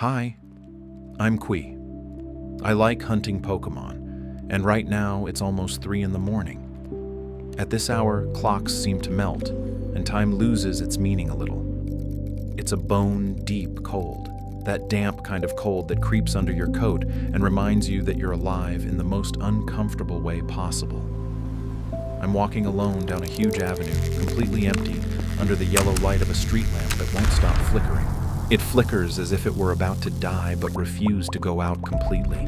Hi, I'm Kui. I like hunting Pokémon, and right now it's almost 3 in the morning. At this hour, clocks seem to melt, and time loses its meaning a little. It's a bone-deep cold, that damp kind of cold that creeps under your coat and reminds you that you're alive in the most uncomfortable way possible. I'm walking alone down a huge avenue, completely empty, under the yellow light of a street lamp that won't stop flickering. It flickers as if it were about to die but refused to go out completely.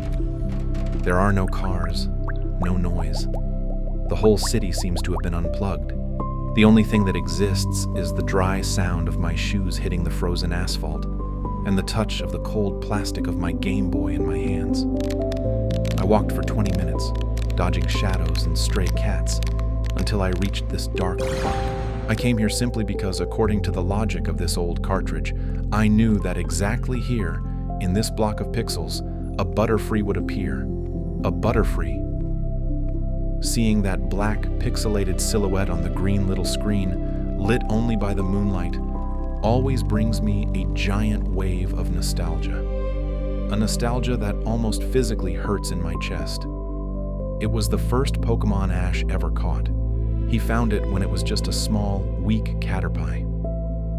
There are no cars, no noise. The whole city seems to have been unplugged. The only thing that exists is the dry sound of my shoes hitting the frozen asphalt and the touch of the cold plastic of my Game Boy in my hands. I walked for 20 minutes, dodging shadows and stray cats, until I reached this dark park. I came here simply because, according to the logic of this old cartridge, I knew that exactly here, in this block of pixels, a Butterfree would appear. A Butterfree. Seeing that black, pixelated silhouette on the green little screen, lit only by the moonlight, always brings me a giant wave of nostalgia. A nostalgia that almost physically hurts in my chest. It was the first Pokémon Ash ever caught. He found it when it was just a small, weak caterpie.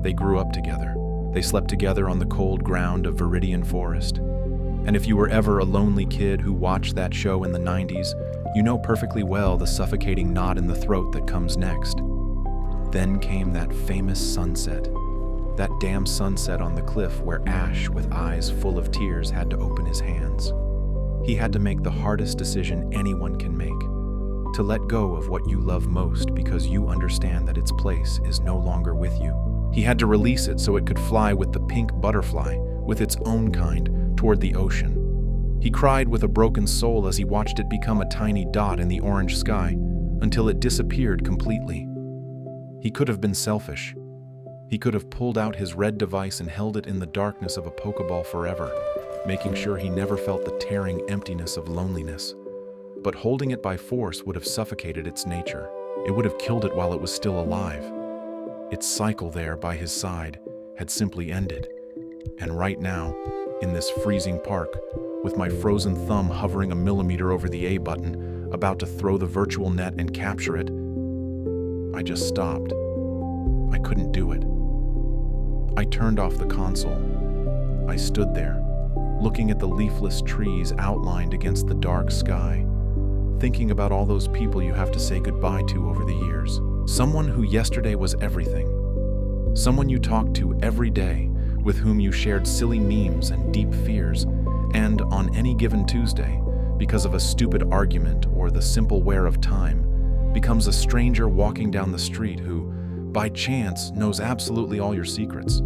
They grew up together. They slept together on the cold ground of Viridian Forest. And if you were ever a lonely kid who watched that show in the 90s, you know perfectly well the suffocating knot in the throat that comes next. Then came that famous sunset. That damn sunset on the cliff where Ash, with eyes full of tears, had to open his hands. He had to make the hardest decision anyone can make. To let go of what you love most because you understand that its place is no longer with you. He had to release it so it could fly with the pink butterfly, with its own kind, toward the ocean. He cried with a broken soul as he watched it become a tiny dot in the orange sky, until it disappeared completely. He could have been selfish. He could have pulled out his red device and held it in the darkness of a Pokeball forever, making sure he never felt the tearing emptiness of loneliness. But holding it by force would have suffocated its nature. It would have killed it while it was still alive. Its cycle there by his side had simply ended. And right now, in this freezing park, with my frozen thumb hovering a millimeter over the A button, about to throw the virtual net and capture it, I just stopped. I couldn't do it. I turned off the console. I stood there, looking at the leafless trees outlined against the dark sky, thinking about all those people you have to say goodbye to over the years. Someone who yesterday was everything. Someone you talked to every day, with whom you shared silly memes and deep fears, and on any given Tuesday, because of a stupid argument or the simple wear of time, becomes a stranger walking down the street who, by chance, knows absolutely all your secrets.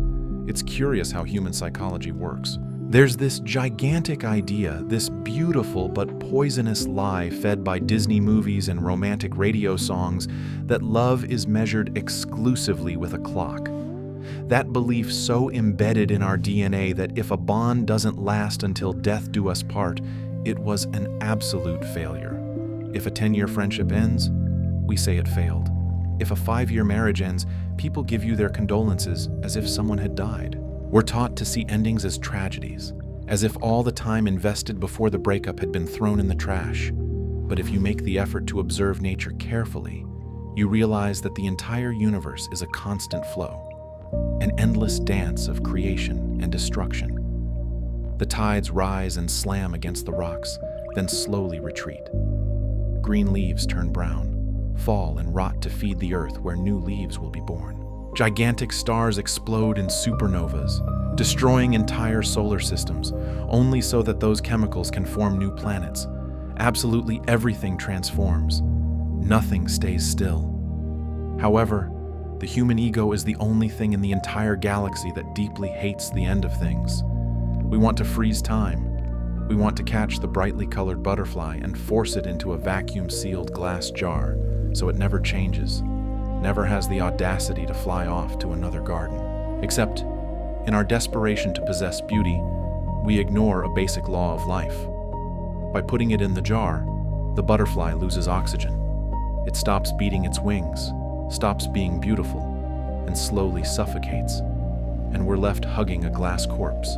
It's curious how human psychology works. There's this gigantic idea, this beautiful but poisonous lie fed by Disney movies and romantic radio songs, that love is measured exclusively with a clock. That belief so embedded in our DNA that if a bond doesn't last until death do us part, it was an absolute failure. If a 10-year friendship ends, we say it failed. If a 5-year marriage ends, people give you their condolences as if someone had died. We're taught to see endings as tragedies, as if all the time invested before the breakup had been thrown in the trash. But if you make the effort to observe nature carefully, you realize that the entire universe is a constant flow, an endless dance of creation and destruction. The tides rise and slam against the rocks, then slowly retreat. Green leaves turn brown, fall and rot to feed the earth where new leaves will be born. Gigantic stars explode in supernovas, destroying entire solar systems, only so that those chemicals can form new planets. Absolutely everything transforms. Nothing stays still. However, the human ego is the only thing in the entire galaxy that deeply hates the end of things. We want to freeze time. We want to catch the brightly colored butterfly and force it into a vacuum-sealed glass jar so it never changes, never has the audacity to fly off to another garden. Except, in our desperation to possess beauty, we ignore a basic law of life. By putting it in the jar, the butterfly loses oxygen. It stops beating its wings, stops being beautiful, and slowly suffocates, and we're left hugging a glass corpse.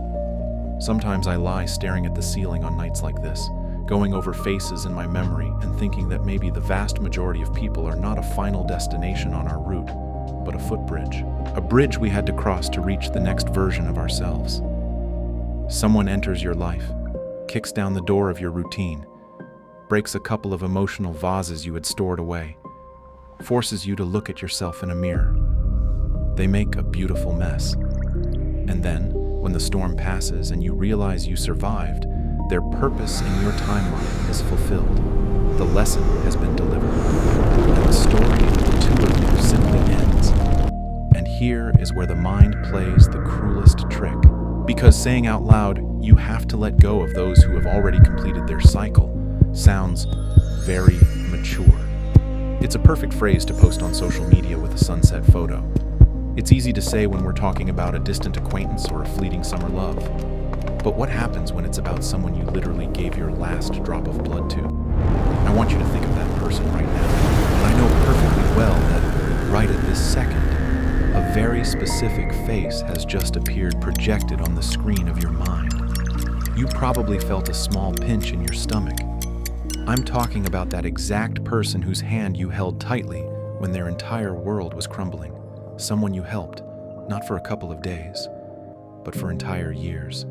Sometimes I lie staring at the ceiling on nights like this, going over faces in my memory and thinking that maybe the vast majority of people are not a final destination on our route, but a footbridge. A bridge we had to cross to reach the next version of ourselves. Someone enters your life, kicks down the door of your routine, breaks a couple of emotional vases you had stored away, forces you to look at yourself in a mirror. They make a beautiful mess. And then, when the storm passes and you realize you survived, their purpose in your timeline is fulfilled. The lesson has been delivered. And the story of the two of you simply ends. And here is where the mind plays the cruelest trick. Because saying out loud, you have to let go of those who have already completed their cycle, sounds very mature. It's a perfect phrase to post on social media with a sunset photo. It's easy to say when we're talking about a distant acquaintance or a fleeting summer love. But what happens when it's about someone you literally gave your last drop of blood to? I want you to think of that person right now. And I know perfectly well that right at this second, a very specific face has just appeared projected on the screen of your mind. You probably felt a small pinch in your stomach. I'm talking about that exact person whose hand you held tightly when their entire world was crumbling. Someone you helped, not for a couple of days, but for entire years.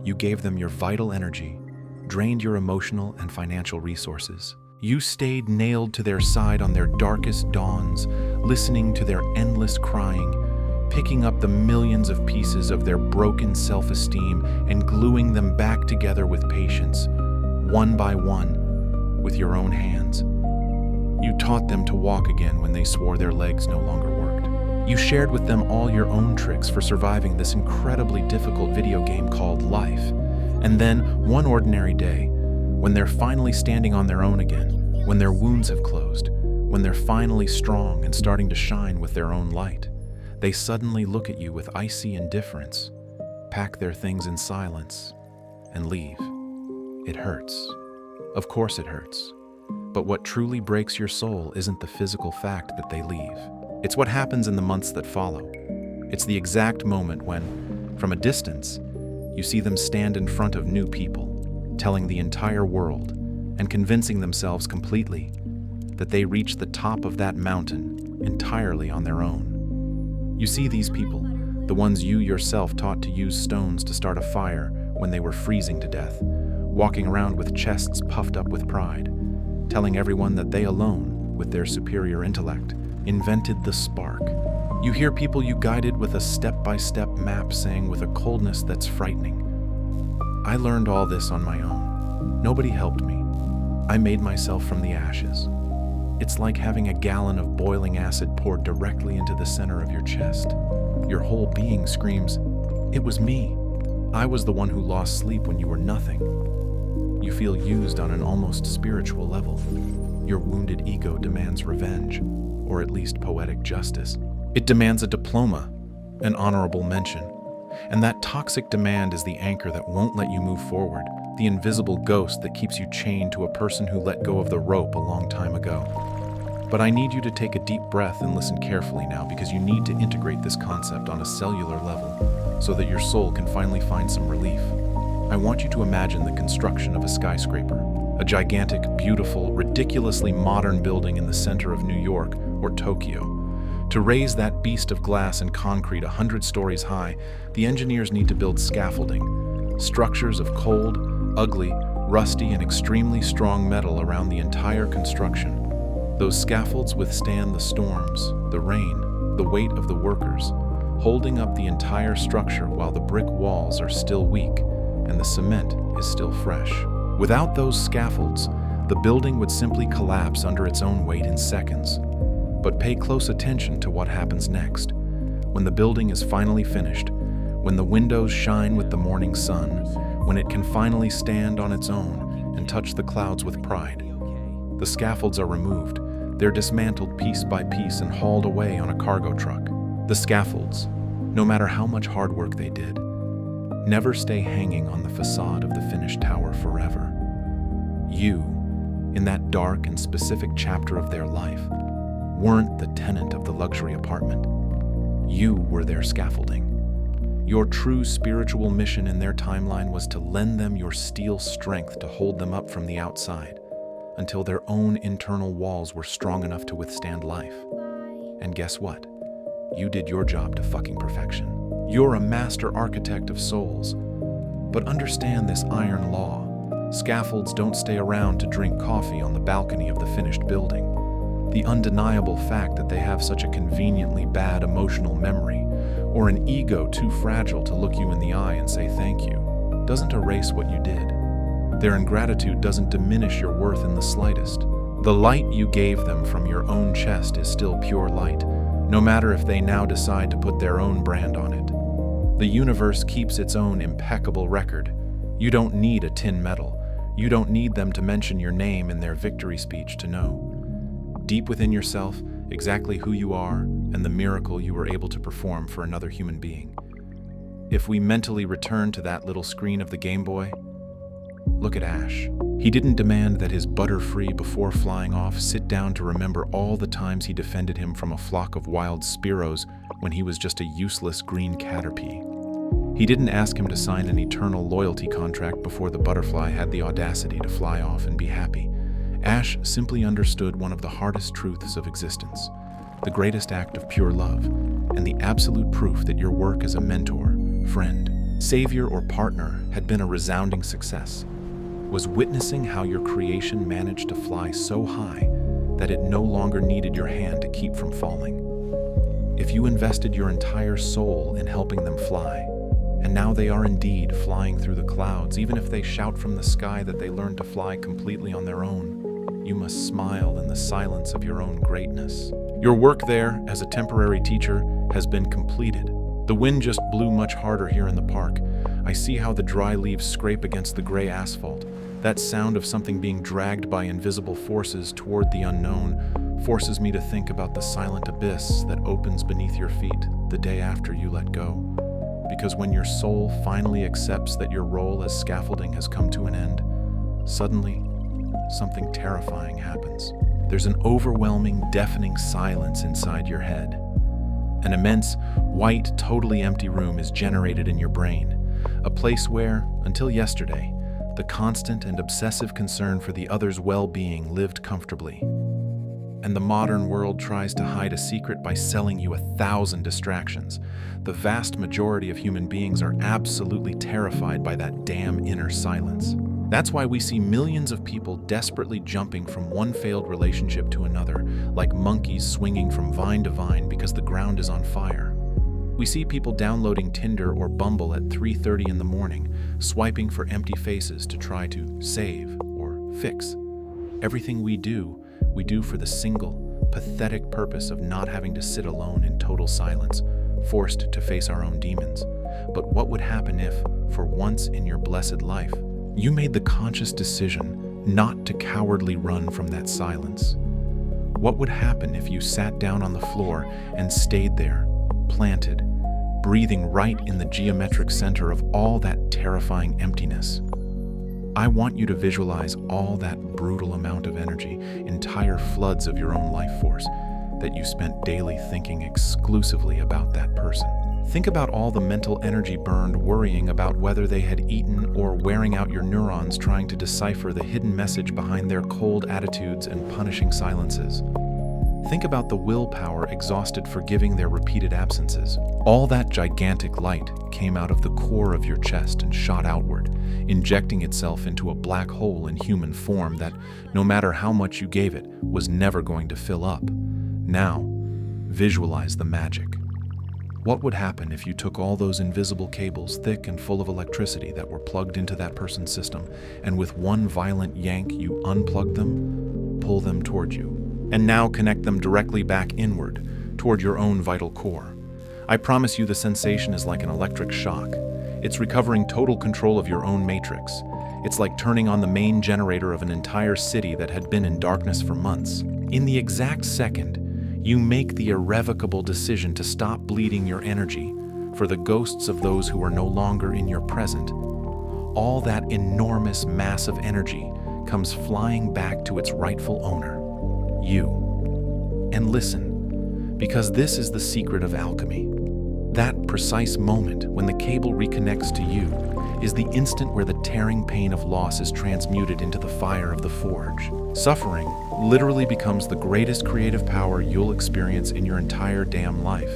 You gave them your vital energy, drained your emotional and financial resources. You stayed nailed to their side on their darkest dawns, listening to their endless crying, picking up the millions of pieces of their broken self-esteem and gluing them back together with patience, one by one, with your own hands. You taught them to walk again when they swore their legs no longer worked. You shared with them all your own tricks for surviving this incredibly difficult video game called life. And then, one ordinary day, when they're finally standing on their own again, when their wounds have closed, when they're finally strong and starting to shine with their own light, they suddenly look at you with icy indifference, pack their things in silence, and leave. It hurts. Of course it hurts. But what truly breaks your soul isn't the physical fact that they leave. It's what happens in the months that follow. It's the exact moment when, from a distance, you see them stand in front of new people, telling the entire world and convincing themselves completely that they reached the top of that mountain entirely on their own. You see these people, the ones you yourself taught to use stones to start a fire when they were freezing to death, walking around with chests puffed up with pride, telling everyone that they alone, with their superior intellect, invented the spark. You hear people you guided with a step-by-step map saying with a coldness that's frightening, I learned all this on my own. Nobody helped me. I made myself from the ashes. It's like having a gallon of boiling acid poured directly into the center of your chest. Your whole being screams, it was me. I was the one who lost sleep when you were nothing. You feel used on an almost spiritual level. Your wounded ego demands revenge, or at least poetic justice. It demands a diploma, an honorable mention. And that toxic demand is the anchor that won't let you move forward, the invisible ghost that keeps you chained to a person who let go of the rope a long time ago. But I need you to take a deep breath and listen carefully now, because you need to integrate this concept on a cellular level so that your soul can finally find some relief. I want you to imagine the construction of a skyscraper, a gigantic, beautiful, ridiculously modern building in the center of New York or Tokyo. To raise that beast of glass and concrete 100 stories high, the engineers need to build scaffolding, structures of cold, ugly, rusty, and extremely strong metal around the entire construction. Those scaffolds withstand the storms, the rain, the weight of the workers, holding up the entire structure while the brick walls are still weak and the cement is still fresh. Without those scaffolds, the building would simply collapse under its own weight in seconds. But pay close attention to what happens next. When the building is finally finished, when the windows shine with the morning sun, when it can finally stand on its own and touch the clouds with pride, the scaffolds are removed. They're dismantled piece by piece and hauled away on a cargo truck. The scaffolds, no matter how much hard work they did, never stay hanging on the facade of the finished tower forever. You, in that dark and specific chapter of their life, weren't the tenant of the luxury apartment. You were their scaffolding. Your true spiritual mission in their timeline was to lend them your steel strength to hold them up from the outside, until their own internal walls were strong enough to withstand life. And guess what? You did your job to fucking perfection. You're a master architect of souls. But understand this iron law. Scaffolds don't stay around to drink coffee on the balcony of the finished building. The undeniable fact that they have such a conveniently bad emotional memory, or an ego too fragile to look you in the eye and say thank you, doesn't erase what you did. Their ingratitude doesn't diminish your worth in the slightest. The light you gave them from your own chest is still pure light, no matter if they now decide to put their own brand on it. The universe keeps its own impeccable record. You don't need a tin medal. You don't need them to mention your name in their victory speech to know. Deep within yourself, exactly who you are and the miracle you were able to perform for another human being. If we mentally return to that little screen of the Game Boy, look at Ash. He didn't demand that his Butterfree, before flying off, sit down to remember all the times he defended him from a flock of wild Spearows when he was just a useless green Caterpie. He didn't ask him to sign an eternal loyalty contract before the butterfly had the audacity to fly off and be happy. Ash simply understood one of the hardest truths of existence, the greatest act of pure love, and the absolute proof that your work as a mentor, friend, savior, or partner had been a resounding success, was witnessing how your creation managed to fly so high that it no longer needed your hand to keep from falling. If you invested your entire soul in helping them fly, and now they are indeed flying through the clouds, even if they shout from the sky that they learned to fly completely on their own, you must smile in the silence of your own greatness. Your work there as a temporary teacher has been completed. The wind just blew much harder here in the park. I see how the dry leaves scrape against the gray asphalt. That sound of something being dragged by invisible forces toward the unknown forces me to think about the silent abyss that opens beneath your feet the day after you let go. Because when your soul finally accepts that your role as scaffolding has come to an end, suddenly, something terrifying happens. There's an overwhelming, deafening silence inside your head. An immense, white, totally empty room is generated in your brain, a place where, until yesterday, the constant and obsessive concern for the other's well-being lived comfortably. And the modern world tries to hide a secret by selling you 1,000 distractions. The vast majority of human beings are absolutely terrified by that damn inner silence. That's why we see millions of people desperately jumping from one failed relationship to another, like monkeys swinging from vine to vine because the ground is on fire. We see people downloading Tinder or Bumble at 3:30 in the morning, swiping for empty faces to try to save or fix. Everything we do for the single, pathetic purpose of not having to sit alone in total silence, forced to face our own demons. But what would happen if, for once in your blessed life, you made the conscious decision not to cowardly run from that silence? What would happen if you sat down on the floor and stayed there, planted, breathing right in the geometric center of all that terrifying emptiness? I want you to visualize all that brutal amount of energy, entire floods of your own life force, that you spent daily thinking exclusively about that person. Think about all the mental energy burned worrying about whether they had eaten or wearing out your neurons trying to decipher the hidden message behind their cold attitudes and punishing silences. Think about the willpower exhausted forgiving their repeated absences. All that gigantic light came out of the core of your chest and shot outward, injecting itself into a black hole in human form that, no matter how much you gave it, was never going to fill up. Now, visualize the magic. What would happen if you took all those invisible cables, thick and full of electricity, that were plugged into that person's system, and with one violent yank you unplug them, pull them toward you, and now connect them directly back inward, toward your own vital core? I promise you the sensation is like an electric shock. It's recovering total control of your own matrix. It's like turning on the main generator of an entire city that had been in darkness for months. In the exact second, you make the irrevocable decision to stop bleeding your energy for the ghosts of those who are no longer in your present. All that enormous mass of energy comes flying back to its rightful owner, you. And listen, because this is the secret of alchemy. That precise moment when the cable reconnects to you is the instant where the tearing pain of loss is transmuted into the fire of the forge. Suffering literally becomes the greatest creative power you'll experience in your entire damn life.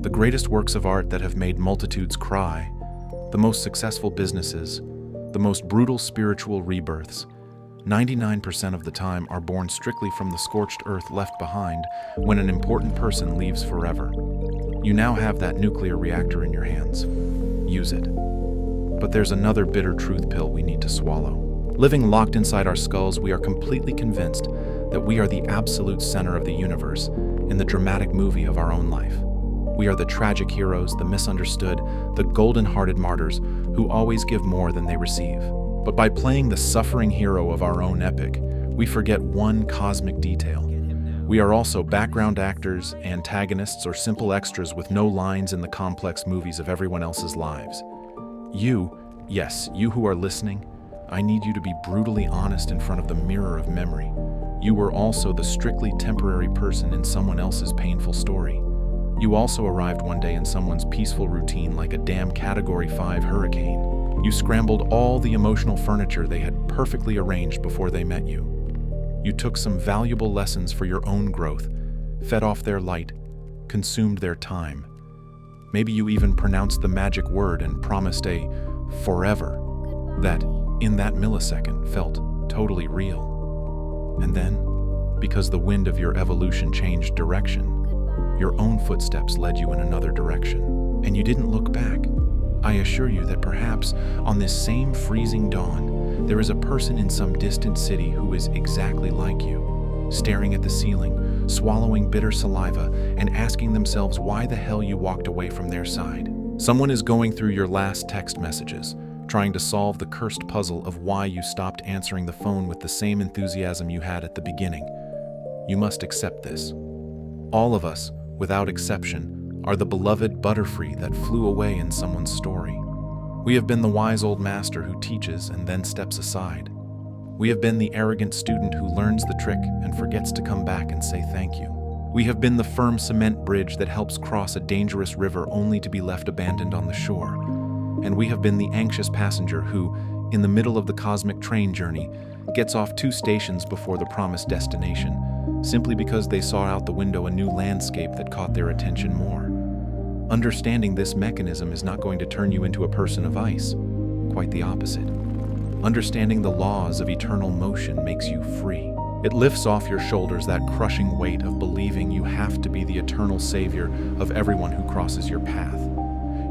The greatest works of art that have made multitudes cry, the most successful businesses, the most brutal spiritual rebirths, 99% of the time are born strictly from the scorched earth left behind when an important person leaves forever. You now have that nuclear reactor in your hands. Use it. But there's another bitter truth pill we need to swallow. Living locked inside our skulls, we are completely convinced that we are the absolute center of the universe in the dramatic movie of our own life. We are the tragic heroes, the misunderstood, the golden-hearted martyrs who always give more than they receive. But by playing the suffering hero of our own epic, we forget one cosmic detail. We are also background actors, antagonists, or simple extras with no lines in the complex movies of everyone else's lives. You, yes, you who are listening, I need you to be brutally honest in front of the mirror of memory. You were also the strictly temporary person in someone else's painful story. You also arrived one day in someone's peaceful routine like a damn Category 5 hurricane. You scrambled all the emotional furniture they had perfectly arranged before they met you. You took some valuable lessons for your own growth, fed off their light, consumed their time. Maybe you even pronounced the magic word and promised a forever that, in that millisecond, felt totally real. And then, because the wind of your evolution changed direction, your own footsteps led you in another direction, and you didn't look back. I assure you that perhaps on this same freezing dawn, there is a person in some distant city who is exactly like you, staring at the ceiling, swallowing bitter saliva, and asking themselves why the hell you walked away from their side. Someone is going through your last text messages, trying to solve the cursed puzzle of why you stopped answering the phone with the same enthusiasm you had at the beginning. You must accept this. All of us, without exception, are the beloved butterfree that flew away in someone's story. We have been the wise old master who teaches and then steps aside. We have been the arrogant student who learns the trick and forgets to come back and say thank you. We have been the firm cement bridge that helps cross a dangerous river only to be left abandoned on the shore. And we have been the anxious passenger who, in the middle of the cosmic train journey, gets off 2 stations before the promised destination, simply because they saw out the window a new landscape that caught their attention more. Understanding this mechanism is not going to turn you into a person of ice. Quite the opposite. Understanding the laws of eternal motion makes you free. It lifts off your shoulders that crushing weight of believing you have to be the eternal savior of everyone who crosses your path.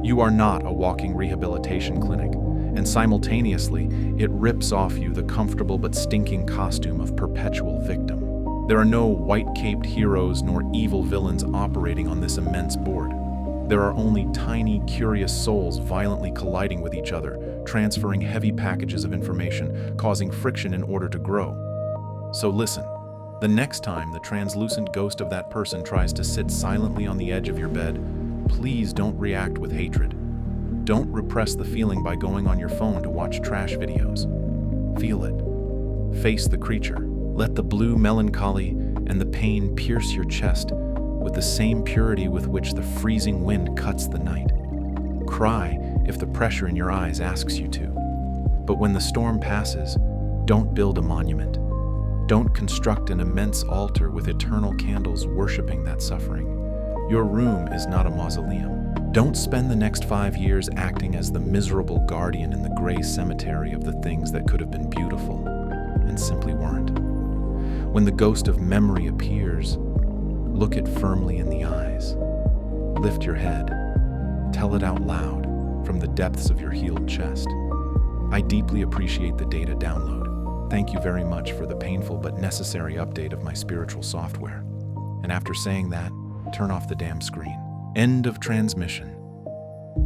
You are not a walking rehabilitation clinic, and simultaneously, it rips off you the comfortable but stinking costume of perpetual victim. There are no white-caped heroes nor evil villains operating on this immense board. There are only tiny, curious souls violently colliding with each other, transferring heavy packages of information, causing friction in order to grow. So listen, the next time the translucent ghost of that person tries to sit silently on the edge of your bed, please don't react with hatred. Don't repress the feeling by going on your phone to watch trash videos. Feel it. Face the creature. Let the blue melancholy and the pain pierce your chest with the same purity with which the freezing wind cuts the night. Cry if the pressure in your eyes asks you to. But when the storm passes, don't build a monument. Don't construct an immense altar with eternal candles worshiping that suffering. Your room is not a mausoleum. Don't spend the next 5 years acting as the miserable guardian in the gray cemetery of the things that could have been beautiful and simply weren't. When the ghost of memory appears, look it firmly in the eyes. Lift your head. Tell it out loud from the depths of your healed chest. I deeply appreciate the data download. Thank you very much for the painful but necessary update of my spiritual software. And after saying that, turn off the damn screen. End of transmission.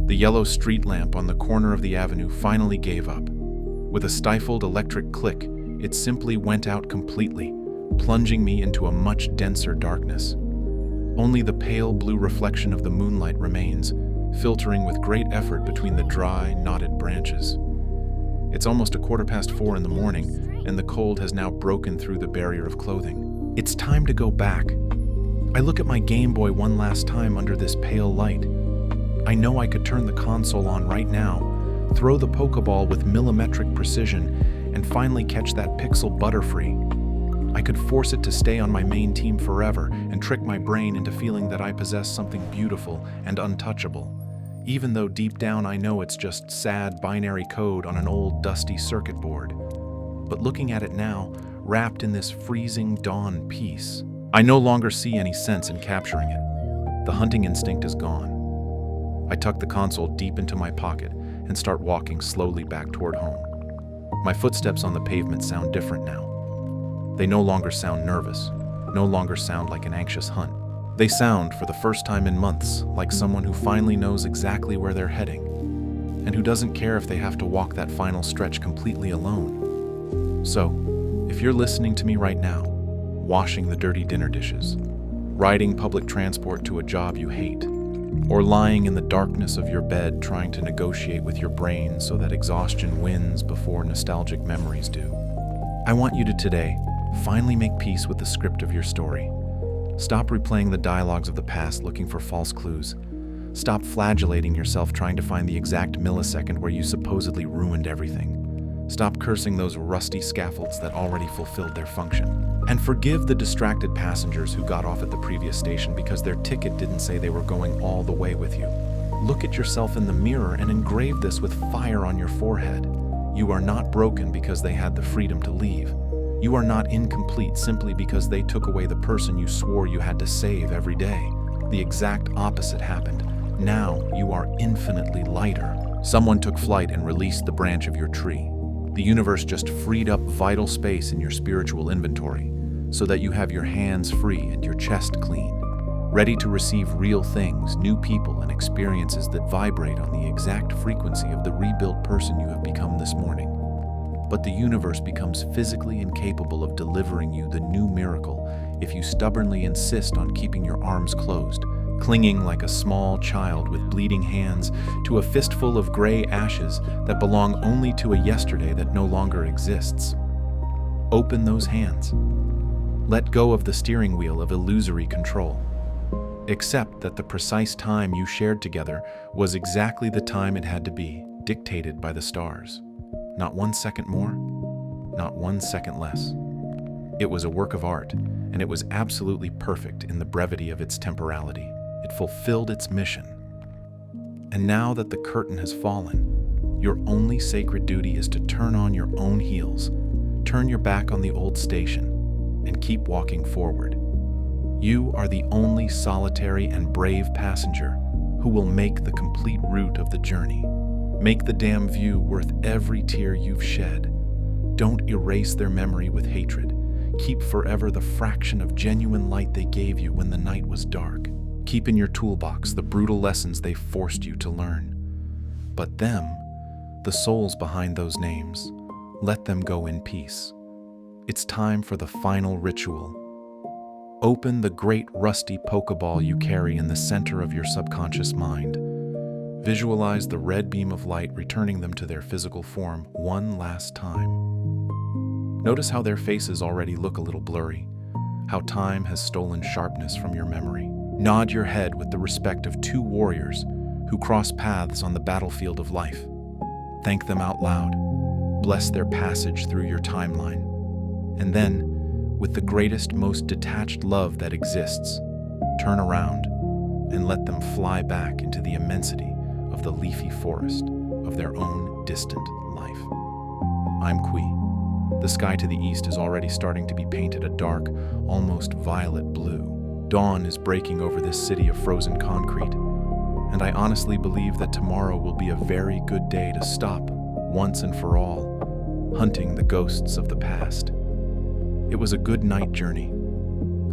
The yellow street lamp on the corner of the avenue finally gave up. With a stifled electric click, it simply went out completely, plunging me into a much denser darkness. Only the pale blue reflection of the moonlight remains, filtering with great effort between the dry, knotted branches. It's almost 4:15 in the morning, and the cold has now broken through the barrier of clothing. It's time to go back. I look at my Game Boy one last time under this pale light. I know I could turn the console on right now, throw the Pokeball with millimetric precision, and finally catch that pixel Butterfree. I could force it to stay on my main team forever and trick my brain into feeling that I possess something beautiful and untouchable, even though deep down I know it's just sad binary code on an old dusty circuit board. But looking at it now, wrapped in this freezing dawn peace, I no longer see any sense in capturing it. The hunting instinct is gone. I tuck the console deep into my pocket and start walking slowly back toward home. My footsteps on the pavement sound different now. They no longer sound nervous, no longer sound like an anxious hunt. They sound, for the first time in months, like someone who finally knows exactly where they're heading, and who doesn't care if they have to walk that final stretch completely alone. So, if you're listening to me right now, washing the dirty dinner dishes, riding public transport to a job you hate, or lying in the darkness of your bed trying to negotiate with your brain so that exhaustion wins before nostalgic memories do, I want you to today finally make peace with the script of your story. Stop replaying the dialogues of the past looking for false clues. Stop flagellating yourself trying to find the exact millisecond where you supposedly ruined everything. Stop cursing those rusty scaffolds that already fulfilled their function. And forgive the distracted passengers who got off at the previous station because their ticket didn't say they were going all the way with you. Look at yourself in the mirror and engrave this with fire on your forehead. You are not broken because they had the freedom to leave. You are not incomplete simply because they took away the person you swore you had to save every day. The exact opposite happened. Now you are infinitely lighter. Someone took flight and released the branch of your tree. The universe just freed up vital space in your spiritual inventory so that you have your hands free and your chest clean, ready to receive real things, new people, and experiences that vibrate on the exact frequency of the rebuilt person you have become this morning. But the universe becomes physically incapable of delivering you the new miracle if you stubbornly insist on keeping your arms closed, clinging like a small child with bleeding hands to a fistful of gray ashes that belong only to a yesterday that no longer exists. Open those hands. Let go of the steering wheel of illusory control. Accept that the precise time you shared together was exactly the time it had to be, dictated by the stars. Not 1 second more, not 1 second less. It was a work of art, and it was absolutely perfect in the brevity of its temporality. It fulfilled its mission. And now that the curtain has fallen, your only sacred duty is to turn on your own heels, turn your back on the old station, and keep walking forward. You are the only solitary and brave passenger who will make the complete route of the journey. Make the damn view worth every tear you've shed. Don't erase their memory with hatred. Keep forever the fraction of genuine light they gave you when the night was dark. Keep in your toolbox the brutal lessons they forced you to learn. But them, the souls behind those names, let them go in peace. It's time for the final ritual. Open the great rusty Pokeball you carry in the center of your subconscious mind. Visualize the red beam of light returning them to their physical form one last time. Notice how their faces already look a little blurry, how time has stolen sharpness from your memory. Nod your head with the respect of two warriors who cross paths on the battlefield of life. Thank them out loud. Bless their passage through your timeline. And then, with the greatest, most detached love that exists, turn around and let them fly back into the immensity of the leafy forest of their own distant life. I'm Kui. The sky to the east is already starting to be painted a dark, almost violet blue. Dawn is breaking over this city of frozen concrete, and I honestly believe that tomorrow will be a very good day to stop, once and for all, hunting the ghosts of the past. It was a good night journey.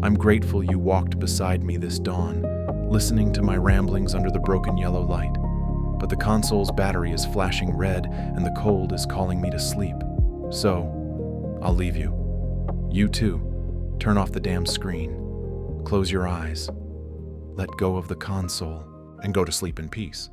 I'm grateful you walked beside me this dawn, listening to my ramblings under the broken yellow light. But the console's battery is flashing red and the cold is calling me to sleep. So, I'll leave you. You too, turn off the damn screen. Close your eyes. Let go of the console and go to sleep in peace.